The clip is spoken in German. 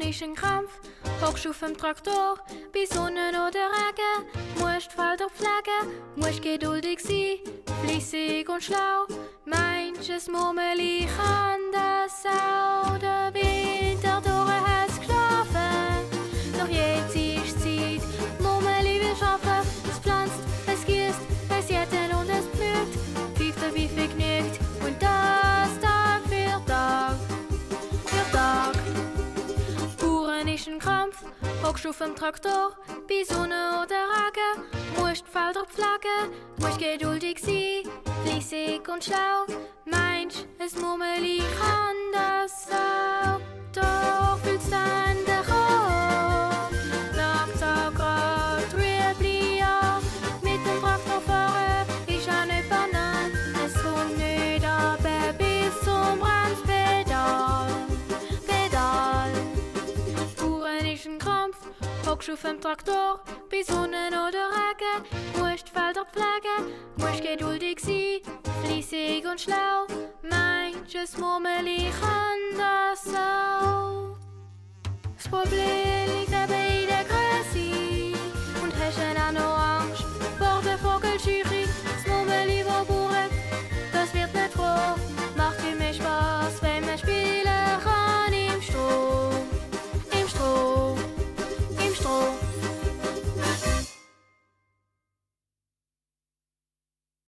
ist ein Kampf, hockst auf dem Traktor, bei Sonne oder Regen, musst Felder pflegen, musst geduldig sein, fleissig und schlau. Manches Murmeli kann das auch, der Winter durch hat's geschlafen. Doch jetzt ist Zeit, Murmeli will schaffen, es pflanzt, es gießt, es jätet und es pflügt, pfeift der Wife genügt und das Tag für Tag. Bauern ist ein Kampf, hockst auf dem Traktor, bei Sonne oder Regen, musst Felder pflegen, musst geduldig sein, fleissig und schlau. Meinst, es Murmeli kann das auch, doch willst dann der Kopf. Nachts auch grad Rüebli an, mit dem Traktor fahren ist auch nicht banal. Es kommt nicht aber bis zum Bremspedal. Bauern ist ein Krampf, hockst auf dem Traktor, bei Sonne oder Regen, musst Felder pflegen, musst geduldig sein, fleissig und schlau. Manches Murmeli kann das auch. Das Problem liegt aber in der Größe und hast dann auch noch Angst vor der Vogelscheuche. Das Murmeli, wo bauert, das wird